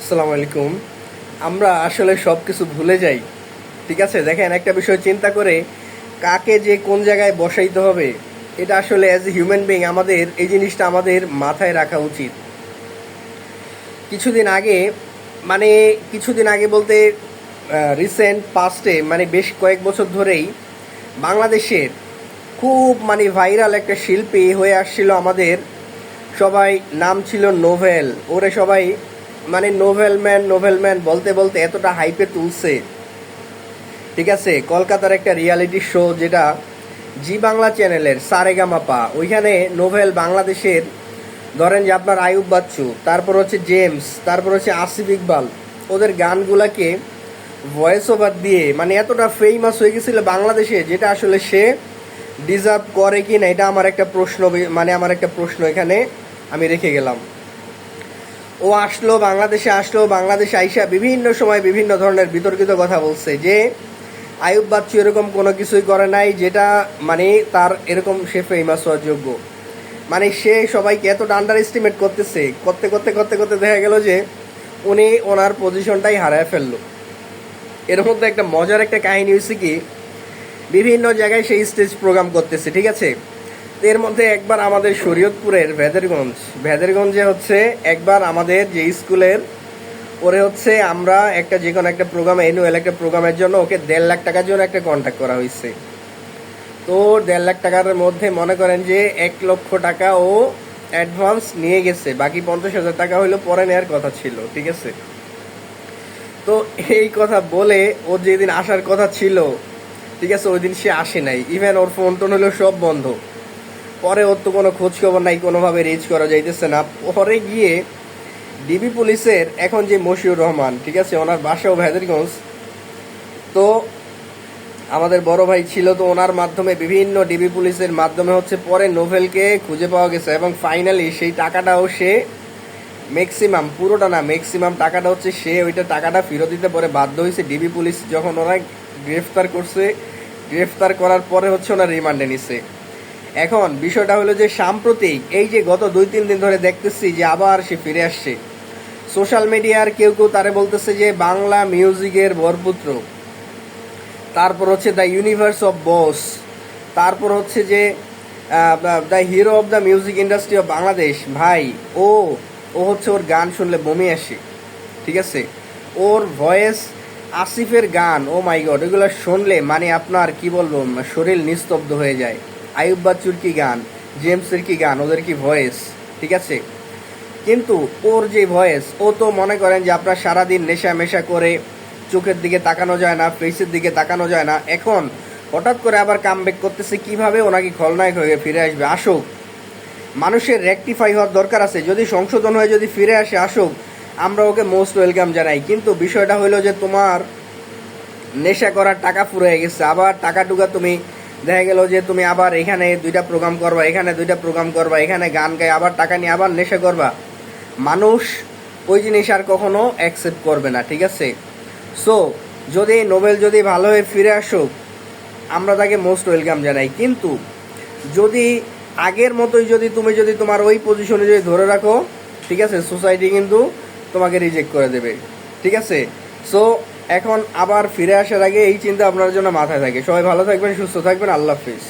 আসসালামু আলাইকুম। আমরা আসলে সব কিছু ভুলে যাই। ঠিক আছে, দেখেন একটা বিষয় চিন্তা করে কাকে যে কোন জায়গায় বসাইতে হবে, এটা আসলে অ্যাজ এ হিউম্যান বিং আমাদের এই জিনিসটা আমাদের মাথায় রাখা উচিত। কিছুদিন আগে মানে কিছুদিন আগে বলতে রিসেন্ট পাস্টে বেশ কয়েক বছর ধরেই বাংলাদেশের খুব ভাইরাল একটা শিল্পী হয়ে আসছিল আমাদের সবাই, নাম ছিল নোভেল। ওরে সবাই নোভেল ম্যান বলতে বলতে এতটা হাইপে তুলছে। ঠিক আছে, কলকাতার একটা রিয়ালিটি শো যেটা জি বাংলা চ্যানেলের সারেগামাপা, ওইখানে নোভেল বাংলাদেশের ধরেন যে আপনার আয়ুব বাচ্চু, তারপর হচ্ছে জেমস, তারপর হচ্ছে আসিফ ইকবাল, ওদের গানগুলাকে ভয়েস ওভার দিয়ে এতটা ফেমাস হয়ে গেছিল বাংলাদেশে, যেটা আসলে সে ডিজার্ভ করে কি না, এটা আমার একটা প্রশ্ন। আমার একটা প্রশ্ন এখানে আমি রেখে গেলাম। ও আসলো বাংলাদেশে আইসা বিভিন্ন সময় বিভিন্ন ধরনের বিতর্কিত কথা বলছে যে আয়ুব বাচ্চু এরকম কোনো কিছুই করে নাই যেটা তার এরকম সে ফেমাস হওয়ার যোগ্য। সে সবাইকে এতটা আন্ডার এস্টিমেট করতেছে, করতে করতে করতে করতে দেখা গেল যে উনি ওনার পজিশনটাই হারায় ফেললো। এর মধ্যে একটা মজার একটা কাহিনী হয়েছে কি, বিভিন্ন জায়গায় সেই স্টেজ প্রোগ্রাম করতেছে। ঠিক আছে, এর মধ্যে একবার আমাদের শরীয়তপুরের ভেদেরগঞ্জে হচ্ছে একবার আমাদের যে স্কুলের ওরে হচ্ছে আমরা একটা যে কোনো একটা প্রোগ্রাম, অ্যানুয়াল একটা প্রোগ্রামের জন্য ওকে 1.5 লাখ টাকার জন্য একটা কন্ট্যাক্ট করা হয়েছে। তো 1.5 লাখ টাকার মধ্যে মনে করেন যে 1 লক্ষ টাকা ও অ্যাডভান্স নিয়ে গেছে, বাকি 50,000 টাকা হইলো পরে নেওয়ার কথা ছিল। ঠিক আছে, তো এই কথা বলে ও যেদিন আসার কথা ছিল, ঠিক আছে, ওই দিন সে আসে নাই। ইভেন ওর ফোন টোন হলো সব বন্ধ। পরে ওর তো কোনো খোঁজ খবর নাই, কোনোভাবে রিচ করা যাইতেছে না। পরে গিয়ে ডিবি পুলিশের এখন যে মশিউর রহমান, ঠিক আছে, ওনার বাসাও ভেদেরগঞ্জ, তো আমাদের বড় ভাই ছিল, তো ওনার মাধ্যমে বিভিন্ন ডিবি পুলিশের মাধ্যমে হচ্ছে পরে নোভেলকে খুঁজে পাওয়া গেছে এবং ফাইনালি সেই টাকাটাও সে ম্যাক্সিমাম, পুরোটা না ম্যাক্সিমাম টাকাটা হচ্ছে সে ওইটা টাকাটা ফেরত দিতে পরে বাধ্য হয়েছে। ডিবি পুলিশ যখন ওরা গ্রেফতার করছে, গ্রেফতার করার পরে হচ্ছে ওনার রিমান্ডে নিছে। এখন বিষয়টা হলো যে সাম্প্রতিক এই যে গত 2-3 দিন ধরে দেখতেছি যে আবার সে ফিরে আসছে। সোশ্যাল মিডিয়ার কেউ কেউ তারে বলতেছে যে বাংলা মিউজিকের বরপুত্র, তারপর হচ্ছে দ্য ইউনিভার্স অফ বস, তারপর হচ্ছে যে the hero of the music industry of Bangladesh. ভাই ও ও হচ্ছে ওর গান শুনলে বমি আসে। ঠিক আছে, ওর ভয়েস, আসিফের গান, ও মাই গড, এগুলো শুনলে আপনার কি বলবো, শরীর নিস্তব্ধ হয়ে যায়। আয়ুব বাচ্চুর কি গান, জেমসের কি গান, ওদের কি ভয়েস। ঠিক আছে, কিন্তু ওর যে ভয়েস, ও তো মনে করেন যে আপনার সারাদিন নেশা মেশা করে চোখের দিকে তাকানো যায় না, ফেসের দিকে তাকানো যায় না। এখন হঠাৎ করে আবার কামব্যাক করতেছে, কিভাবে ওনাকে খলনায়ক হয়ে ফিরে আসবে। আসুক, মানুষের রেকটিফাই হওয়ার দরকার আছে, যদি সংশোধন হয়ে যদি ফিরে আসে আসুক, আমরা ওকে মোস্ট ওয়েলকাম জানাই। কিন্তু বিষয়টা হইলো যে তোমার নেশা করার টাকা ফুরিয়ে গেছে, আবার টাকা টুকা তুমি দেখা গেল যে তুমি আবার এখানে 2টা প্রোগ্রাম করবা, এখানে 2টা প্রোগ্রাম করবা, এখানে গান গাই, আবার টাকা নিয়ে আবার নেশা করবা। মানুষ ওই জিনিস আর কখনো অ্যাকসেপ্ট করবে না। ঠিক আছে, সো যদি নোবেল যদি ভালো হয়ে ফিরে আসুক, আমরা তাকে মোস্ট ওয়েলকাম জানাই। কিন্তু যদি আগের মতোই যদি তোমার ওই পজিশনে যদি ধরে রাখো, ঠিক আছে, সোসাইটি কিন্তু তোমাকে রিজেক্ট করে দেবে। ঠিক আছে, সো এখন আবার ফিরে আসার আগে এই চিন্তা আপনার জন্য মাথায় থাকে। সবাই ভালো থাকবেন, সুস্থ থাকবেন, আল্লাহ হাফিজ।